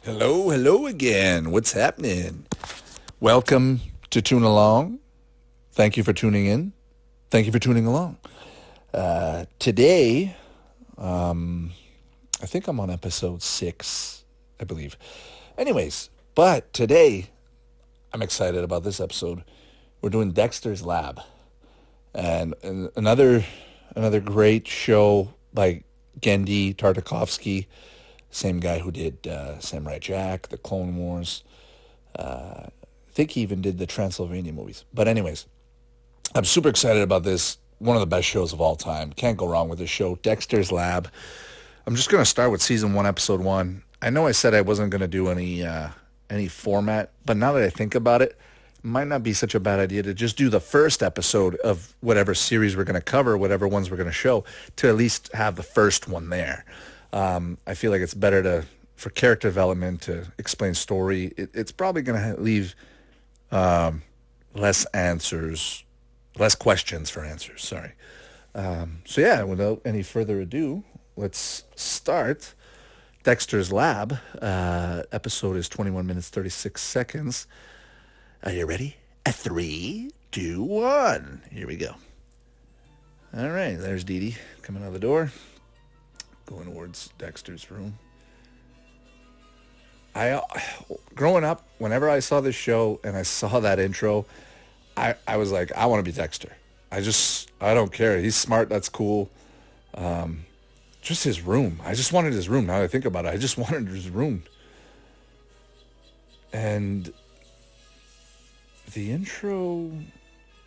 Hello again. What's happening? Welcome to Toon Along. Thank you for tuning in. Thank you for tuning along. Today, I think I'm on episode 6, I believe. Anyways, but today, I'm excited about this episode. We're doing Dexter's Lab. And another great show by Genndy Tartakovsky. Same guy who did Samurai Jack, The Clone Wars. I think he even did the Transylvania movies. But anyways, I'm super excited about this. One of the best shows of all time. Can't go wrong with this show. Dexter's Lab. I'm just going to start with season 1, episode 1. I know I said I wasn't going to do any format, but now that I think about it, it might not be such a bad idea to just do the first episode of whatever series we're going to cover, whatever ones we're going to show, to at least have the first one there. I feel like it's better for character development, to explain story. It's probably going to leave less questions for answers. Sorry. So yeah, without any further ado, let's start Dexter's Lab. Episode is 21 minutes, 36 seconds. Are you ready? 3, 2, 1. Here we go. All right, there's Dee Dee coming out of the door. Going towards Dexter's room. Growing up, whenever I saw this show and I saw that intro, I was like, I want to be Dexter. I don't care. He's smart. That's cool. Just his room. I just wanted his room. Now that I think about it, I just wanted his room. And the intro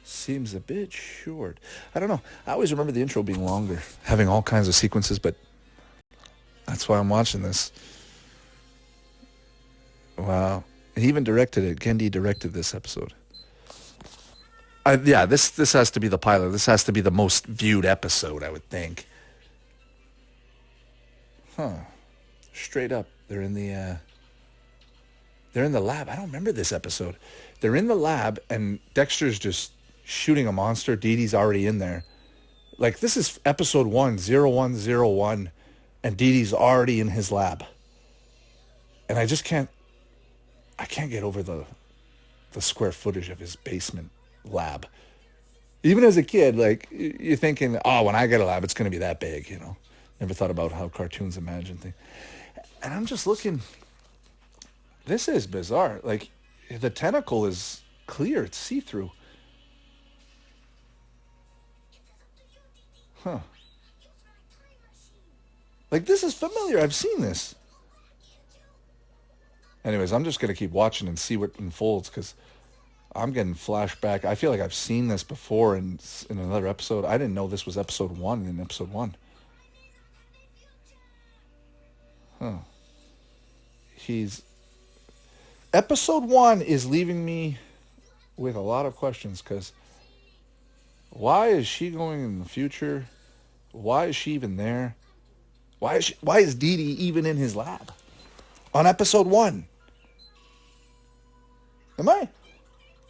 seems a bit short. I don't know. I always remember the intro being longer, having all kinds of sequences, but that's why I'm watching this. Wow. He even directed it. Genndy directed this episode. This has to be the pilot. This has to be the most viewed episode, I would think. Straight up. They're in the lab. I don't remember this episode. They're in the lab, and Dexter's just shooting a monster. Dee Dee's already in there. Like, this is episode 1, 0101. And Dee Dee's already in his lab. And I can't get over the square footage of his basement lab. Even as a kid, like, you're thinking, oh, when I get a lab, it's going to be that big, you know. Never thought about how cartoons imagine things. And I'm just looking. This is bizarre. Like, the tentacle is clear. It's see-through. Huh. Like, this is familiar. I've seen this. Anyways, I'm just going to keep watching and see what unfolds, because I'm getting flashback. I feel like I've seen this before in another episode. I didn't know this was episode 1 in episode 1. Huh. Episode 1 is leaving me with a lot of questions, because why is she going in the future? Why is she even there? Why is Dee Dee even in his lab on episode 1? Am I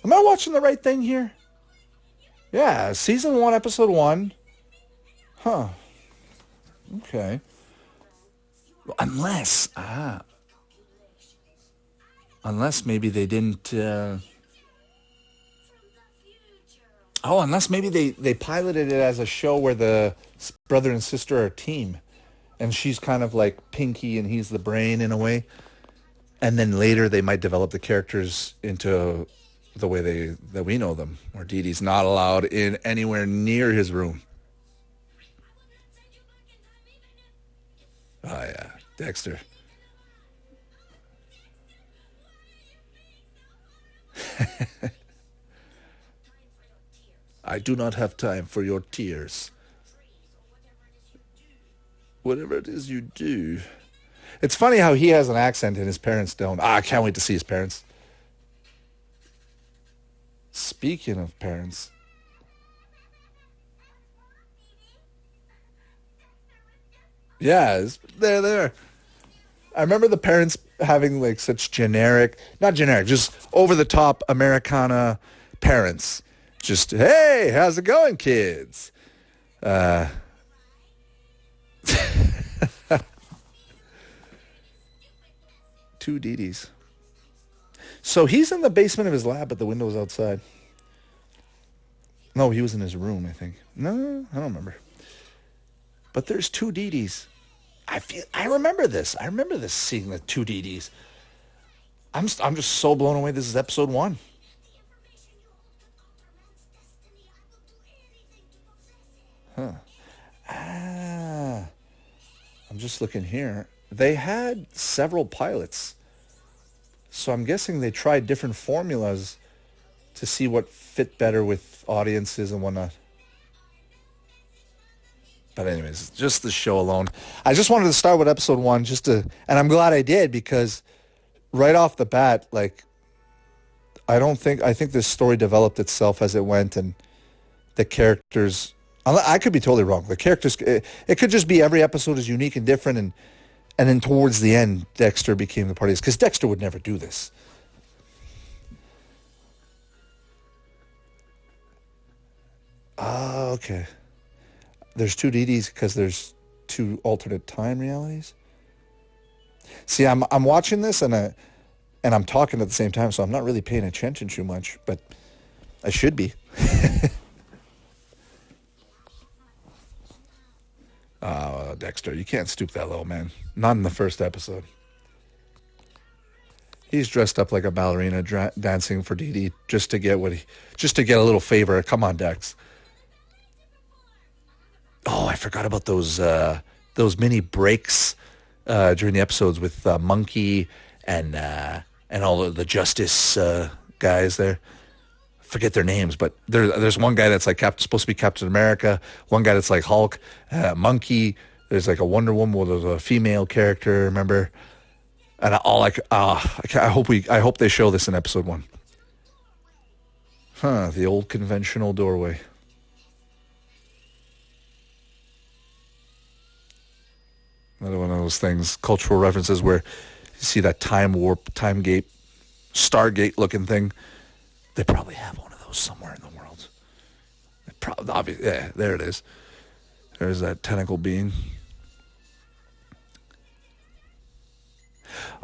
watching the right thing here? Yeah, season 1, episode 1. Huh. Okay. Unless maybe they didn't. Unless maybe they piloted it as a show where the brother and sister are a team. And she's kind of like Pinky and he's the brain in a way. And then later they might develop the characters into the way that we know them. Where Dee Dee's not allowed in anywhere near his room. Oh yeah, Dexter. I do not have time for your tears. Whatever it is you do. It's funny how he has an accent and his parents don't. I can't wait to see his parents. Speaking of parents. Yeah, they're there. I remember the parents having like such not generic, just over-the-top Americana parents. Just, hey, how's it going, kids? Do two Dee Dees. So he's in the basement of his lab, but the window's outside. No, he was in his room, I think. No, I don't remember. But there's two Dee Dees. I remember this. I remember this, seeing the two Dee Dees. I'm just so blown away. This is episode 1. Huh. I'm just looking here. They had several pilots. So I'm guessing they tried different formulas to see what fit better with audiences and whatnot. But anyways, just the show alone. I just wanted to start with episode 1 and I'm glad I did, because right off the bat, like, I think this story developed itself as it went, and the characters, I could be totally wrong. The characters, it could just be every episode is unique and different, and then towards the end, Dexter became the party, because Dexter would never do this. Ah, okay. There's two Dee Dees because there's two alternate time realities. See, I'm watching this and I'm talking at the same time, so I'm not really paying attention too much, but I should be. Oh, Dexter, you can't stoop that low, man. Not in the first episode. He's dressed up like a ballerina dancing for Dee Dee just to get a little favor. Come on, Dex. Oh, I forgot about those mini breaks during the episodes with Monkey and all the Justice guys there. Forget their names, but there's one guy that's like supposed to be Captain America, one guy that's like Hulk, Monkey. There's like a Wonder Woman with a female character, remember? And I hope they show this in episode 1. Huh? The old conventional doorway. Another one of those things, cultural references where you see that time warp, time gate, Stargate looking thing. They probably have one of those somewhere in the world. Yeah, there it is. There's that tentacle being.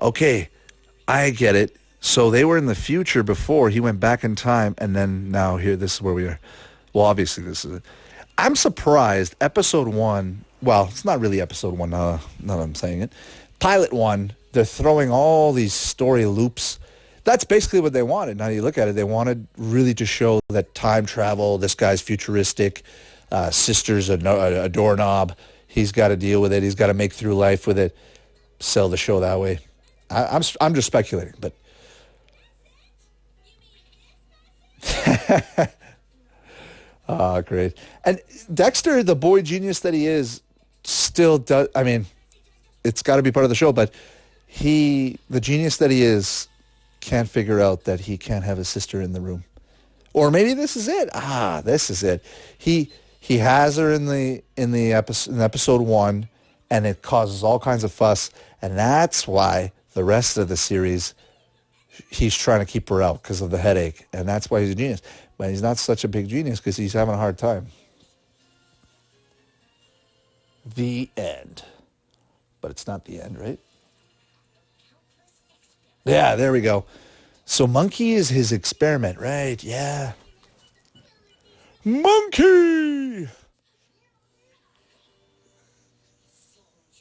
Okay, I get it. So they were in the future before. He went back in time, and then now here, this is where we are. Well, obviously this is it. I'm surprised episode 1, well, it's not really episode 1 now that I'm saying it. Pilot 1, they're throwing all these story loops. That's basically what they wanted. Now you look at it, they wanted really to show that time travel, this guy's futuristic, sister's a doorknob, he's got to deal with it, he's got to make through life with it, sell the show that way. I'm just speculating, but... Oh, great. And Dexter, the boy genius that he is, still does, I mean, it's got to be part of the show, but the genius that he is, can't figure out that he can't have his sister in the room. Or maybe this is it. This is it. He has her in episode 1, and it causes all kinds of fuss, and that's why the rest of the series, he's trying to keep her out because of the headache, and that's why he's a genius. But he's not such a big genius because he's having a hard time. The end. But it's not the end, right? Yeah, there we go. So Monkey is his experiment, right? Yeah. Monkey!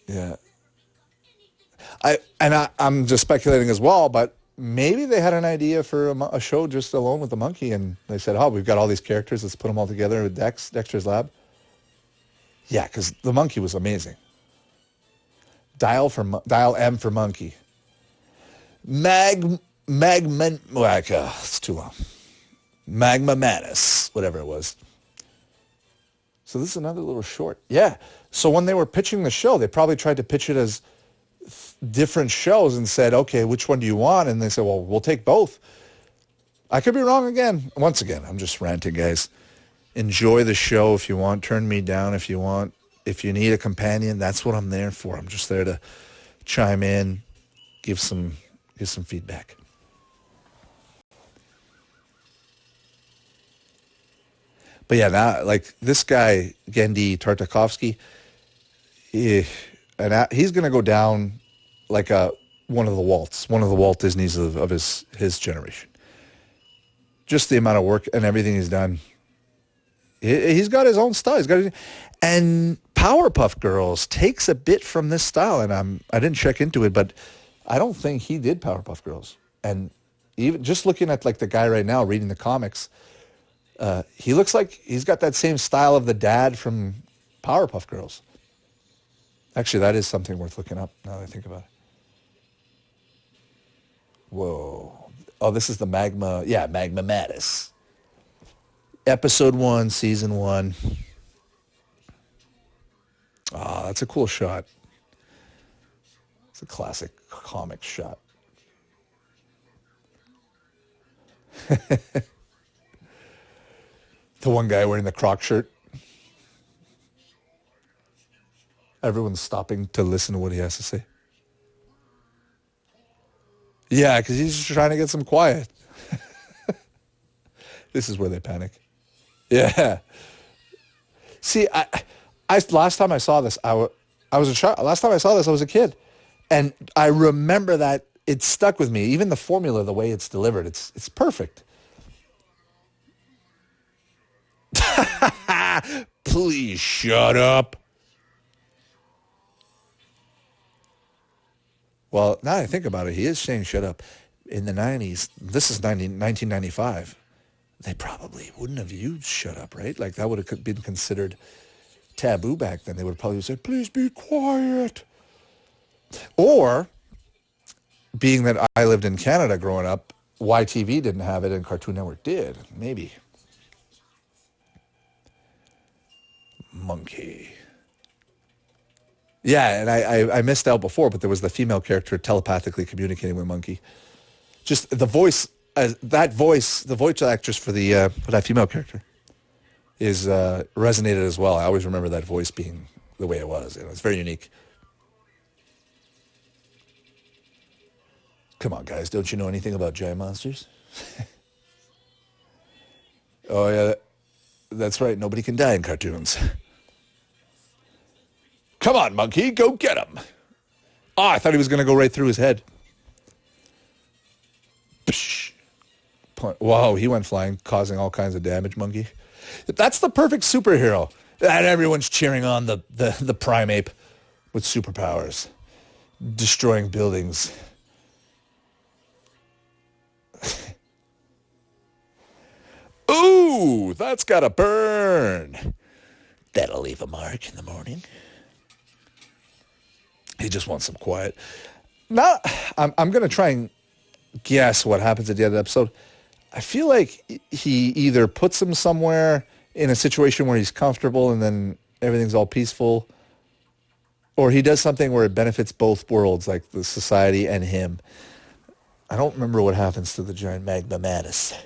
Yeah. I'm just speculating as well, but maybe they had an idea for a show just alone with the monkey, and they said, we've got all these characters, let's put them all together with Dexter's Lab. Yeah, because the monkey was amazing. Dial M for monkey. It's too long. Magmanamus, whatever it was. So this is another little short. Yeah. So when they were pitching the show, they probably tried to pitch it as different shows and said, okay, which one do you want? And they said, well, we'll take both. I could be wrong again. Once again, I'm just ranting, guys. Enjoy the show if you want. Turn me down if you want. If you need a companion, that's what I'm there for. I'm just there to chime in, give some feedback. But yeah, now, like this guy, Genndy Tartakovsky, he's going to go down like a one of the Walt Disneys of his generation. Just the amount of work and everything he's done. He's got his own style. And Powerpuff Girls takes a bit from this style, and I didn't check into it, but I don't think he did Powerpuff Girls. And even just looking at like the guy right now reading the comics, he looks like he's got that same style of the dad from Powerpuff Girls. Actually, that is something worth looking up now that I think about it. Whoa. Oh, this is the Magmanamus. Episode 1, Season 1. Ah, that's a cool shot. It's a classic comic shot. The one guy wearing the Croc shirt. Everyone's stopping to listen to what he has to say. Yeah, because he's just trying to get some quiet. This is where they panic. Yeah. See, I last time I saw this, I was a child. Last time I saw this, I was a kid, and I remember that it stuck with me. Even the formula, the way it's delivered, it's perfect. Please shut up. Well, now I think about it, he is saying shut up. In the 90s, this is 1995, they probably wouldn't have used shut up, right? Like that would have been considered taboo back then. They would probably say, please be quiet. Or, being that I lived in Canada growing up, YTV didn't have it and Cartoon Network did. Maybe. Monkey. Yeah, and I missed out before, but there was the female character telepathically communicating with Monkey. Just the voice, the voice actress for that female character is resonated as well. I always remember that voice being the way it was. It's very unique. Come on, guys, don't you know anything about giant monsters? Oh, yeah, that's right. Nobody can die in cartoons. Come on, Monkey, go get him. Oh, I thought he was going to go right through his head. Psh. Whoa, he went flying, causing all kinds of damage, Monkey. That's the perfect superhero. And everyone's cheering on the prime ape with superpowers, destroying buildings. Ooh, that's got to burn. That'll leave a mark in the morning. He just wants some quiet. Now, I'm going to try and guess what happens at the end of the episode. I feel like he either puts him somewhere in a situation where he's comfortable and then everything's all peaceful, or he does something where it benefits both worlds, like the society and him. I don't remember what happens to the giant Magmanamus.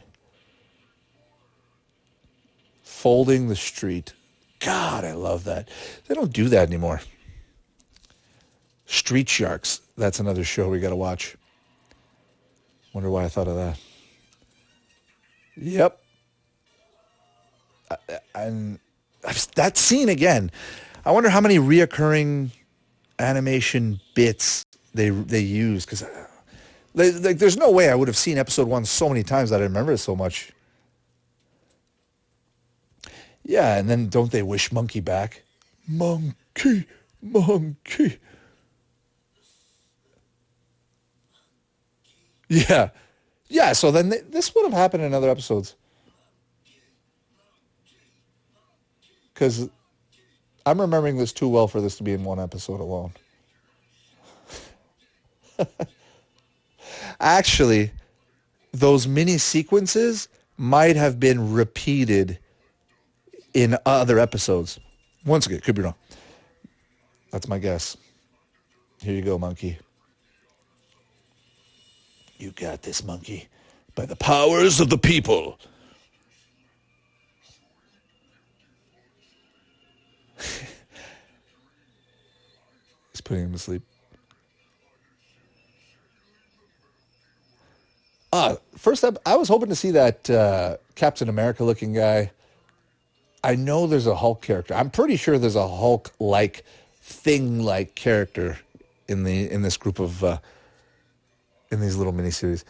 Folding the street. God, I love that. They don't do that anymore. Street Sharks. That's another show we got to watch. Wonder why I thought of that. Yep. And that scene again. I wonder how many reoccurring animation bits they use, because there's no way I would have seen episode 1 so many times that I remember it so much. Yeah, and then don't they wish Monkey back? Monkey, Monkey. Yeah. Yeah, so then this would have happened in other episodes. Because I'm remembering this too well for this to be in one episode alone. Actually, those mini sequences might have been repeated in other episodes. Once again, could be wrong. That's my guess. Here you go, Monkey. You got this, Monkey. By the powers of the people. He's putting him to sleep. First up, I was hoping to see that Captain America-looking guy. I know there's a Hulk character. I'm pretty sure there's a Hulk-like, thing-like character in this group of in these little miniseries.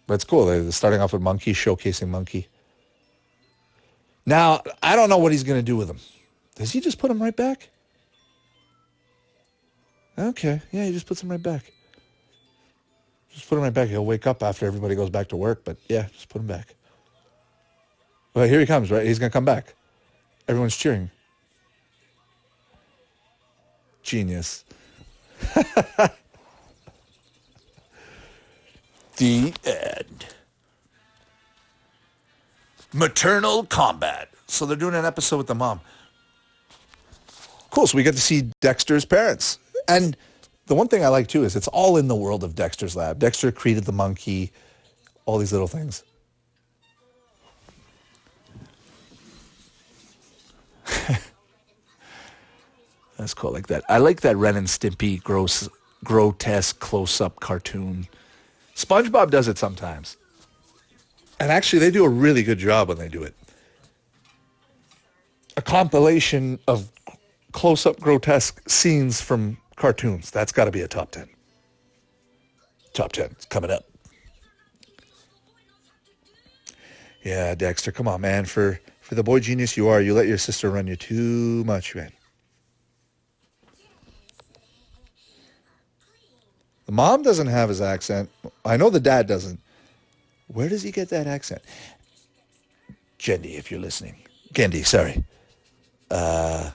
But it's cool. They're starting off with Monkey, showcasing Monkey. Now, I don't know what he's going to do with him. Does he just put him right back? Okay. Yeah, he just puts him right back. Just put him right back. He'll wake up after everybody goes back to work. But yeah, just put him back. Well, here he comes, right? He's going to come back. Everyone's cheering. Genius. The end. Maternal Combat. So they're doing an episode with the mom. Cool. So we get to see Dexter's parents. And the one thing I like, too, is it's all in the world of Dexter's lab. Dexter created the monkey, all these little things. That's cool. Like that. I like that Ren and Stimpy grotesque close-up cartoon. SpongeBob does it sometimes. And actually, they do a really good job when they do it. A compilation of close-up grotesque scenes from cartoons. That's got to be a top 10. Top 10. It's coming up. Yeah, Dexter, come on, man. For the boy genius you are, you let your sister run you too much, man. The mom doesn't have his accent. I know the dad doesn't. Where does he get that accent? Gendy, if you're listening. Gendy, sorry. It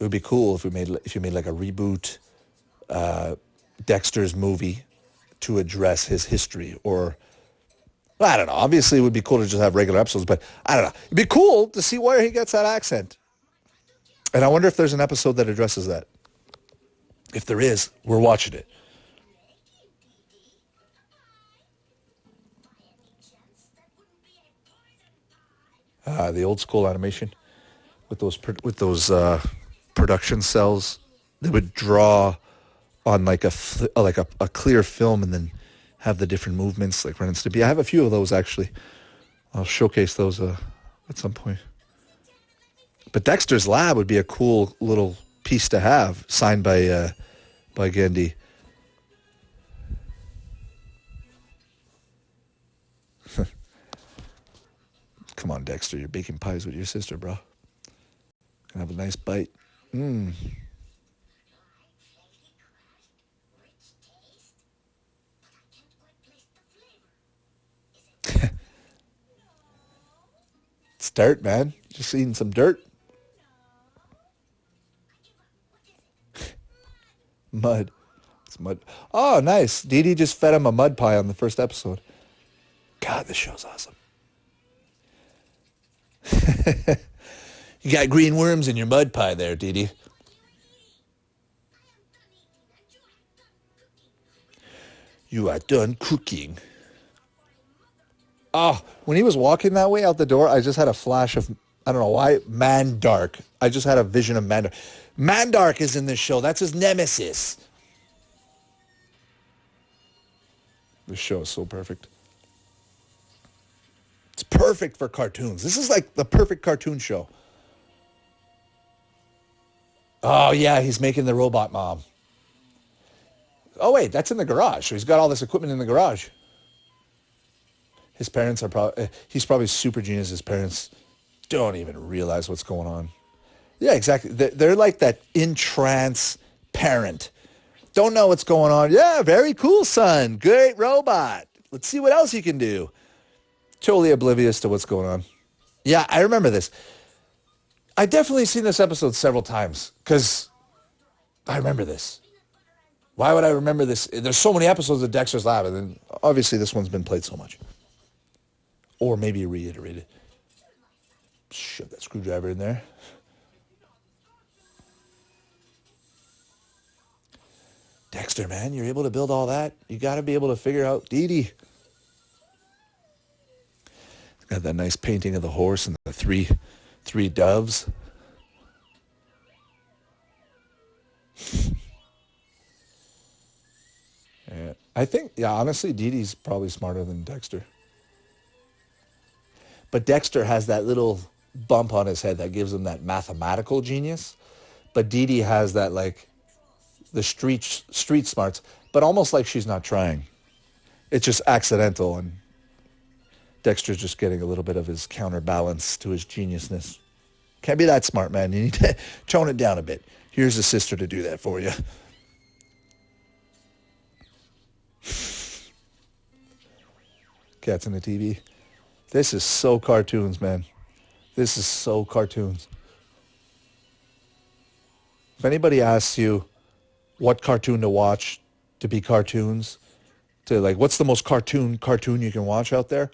would be cool if you made like a reboot Dexter's movie to address his history, or I don't know. Obviously, it would be cool to just have regular episodes, but I don't know. It'd be cool to see where he gets that accent. And I wonder if there's an episode that addresses that. If there is, we're watching it. The old school animation with those production cells, they would draw on like a clear film and then have the different movements like Ren and Stimpy. I have a few of those actually. I'll showcase those at some point. But Dexter's Lab would be a cool little piece to have, signed by Gendy. Come on, Dexter, you're baking pies with your sister, bro. Gonna have a nice bite. It's dirt, man. Just eating some dirt. Mud. It's mud. Oh, nice. Dee Dee just fed him a mud pie on the first episode. God, this show's awesome. You got green worms in your mud pie there, Dee Dee. You are done cooking. Oh, when he was walking that way out the door, I just had a flash of, I don't know why, Mandark. I just had a vision of Mandark. Mandark is in this show. That's his nemesis. This show is so perfect. It's perfect for cartoons. This is like the perfect cartoon show. Oh, yeah, he's making the robot mom. Oh, wait, that's in the garage. So he's got all this equipment in the garage. His parents are probably, he's probably super genius. His parents don't even realize what's going on. Yeah, exactly. They're like that in-trance parent. Don't know what's going on. Yeah, very cool, son. Great robot. Let's see what else you can do. Totally oblivious to what's going on. Yeah, I remember this. I definitely seen this episode several times because I remember this. Why would I remember this? There's so many episodes of Dexter's Lab, and then obviously this one's been played so much. Or maybe reiterated. Shove that screwdriver in there. Dexter, man, you're able to build all that. You got to be able to figure out Dee Dee. Got that nice painting of the horse and the three doves. Yeah, I think, honestly, Dee Dee's probably smarter than Dexter. But Dexter has that little bump on his head that gives him that mathematical genius. But Dee Dee has that, like, the street smarts but almost like she's not trying. It's just accidental, and Dexter's just getting a little bit of his counterbalance to his geniusness. Can't be that smart, man. You need to tone it down a bit. Here's a sister to do that for you. Cats in the TV. This is so cartoons, man. This is so cartoons. If anybody asks you what cartoon to watch to be cartoons, to like what's the most cartoon you can watch out there,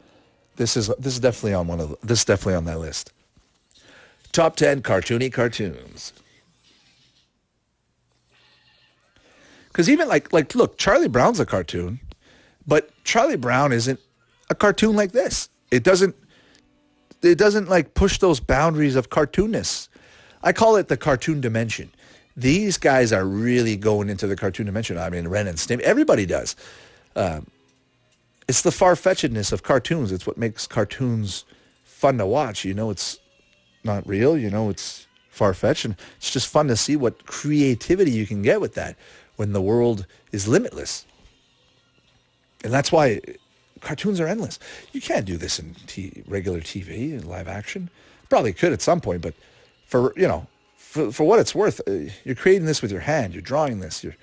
this is definitely on that list. Top 10 cartoony cartoons. Because even like look, Charlie Brown's a cartoon, but Charlie Brown isn't a cartoon like this. It doesn't like push those boundaries of cartoonness. I call it the cartoon dimension. These guys are really going into the cartoon dimension. I mean, Ren and Stimpy, everybody does. It's the far-fetchedness of cartoons. It's what makes cartoons fun to watch. You know, it's not real. You know, it's far-fetched. And it's just fun to see what creativity you can get with that when the world is limitless. And that's why cartoons are endless. You can't do this in regular TV, in live action. Probably could at some point, but for what it's worth, you're creating this with your hand. You're drawing this. You're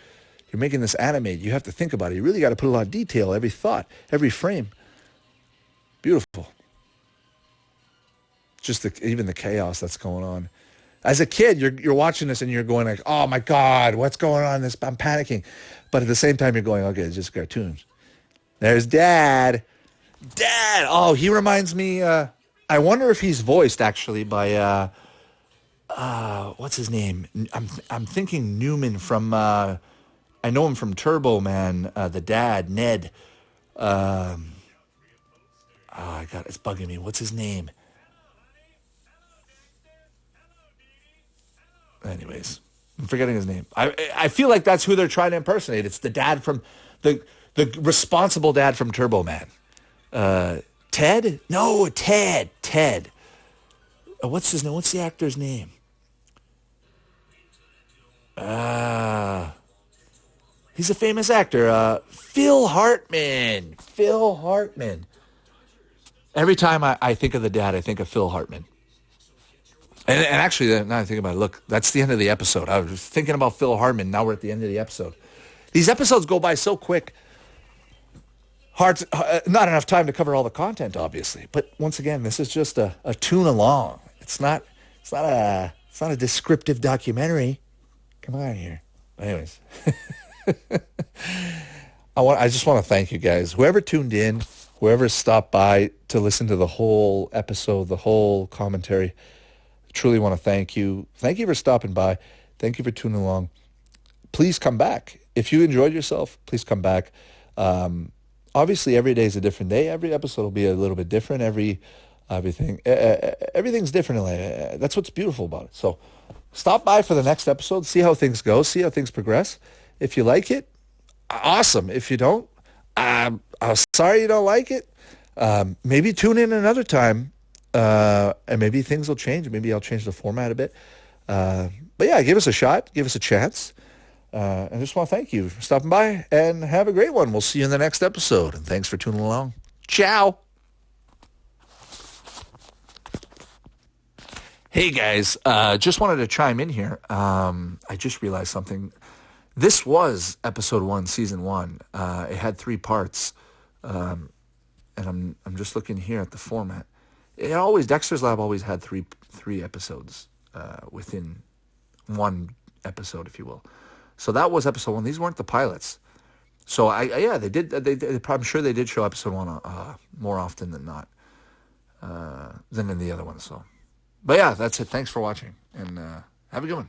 making this animate. You have to think about it. You really got to put a lot of detail, every thought, every frame. Beautiful. Just even the chaos that's going on. As a kid, you're watching this and you're going like, oh my God, what's going on? I'm panicking. But at the same time, you're going, okay, it's just cartoons. There's Dad. Dad. Oh, he reminds me. I wonder if he's voiced actually by what's his name? I'm thinking Newman from. I know him from Turbo Man. The dad, Ned. Oh, I got it's bugging me. What's his name? Anyways, I'm forgetting his name. I feel like that's who they're trying to impersonate. It's the dad from the responsible dad from Turbo Man. Ted? No, Ted. What's his name? What's the actor's name? He's a famous actor. Phil Hartman. Every time I think of the dad, I think of Phil Hartman. And actually, now I think about it, look, that's the end of the episode. I was thinking about Phil Hartman. Now we're at the end of the episode. These episodes go by so quick. Not enough time to cover all the content, obviously. But once again, this is just a Toon Along. It's not a descriptive documentary. Come on here. Anyways, I just want to thank you guys. Whoever tuned in, whoever stopped by to listen to the whole episode, the whole commentary. Truly want to thank you. Thank you for stopping by. Thank you for tuning along. Please come back. If you enjoyed yourself, please come back. Obviously, every day is a different day. Every episode will be a little bit different. Everything's different in life. That's what's beautiful about it. So stop by for the next episode. See how things go. See how things progress. If you like it, awesome. If you don't, I'm sorry you don't like it. Maybe tune in another time. And maybe things will change. Maybe I'll change the format a bit. But yeah, give us a shot. Give us a chance. I just want to thank you for stopping by and have a great one. We'll see you in the next episode. And thanks for tuning along. Ciao. Hey guys, just wanted to chime in here. I just realized something. This was episode 1, season 1. It had 3 parts. And I'm just looking here at the format. Dexter's Lab always had three episodes within one episode, if you will. So that was episode 1. These weren't the pilots. So they did. I'm sure they did show episode 1 more often than not than in the other ones. So, but yeah, that's it. Thanks for watching, and have a good one.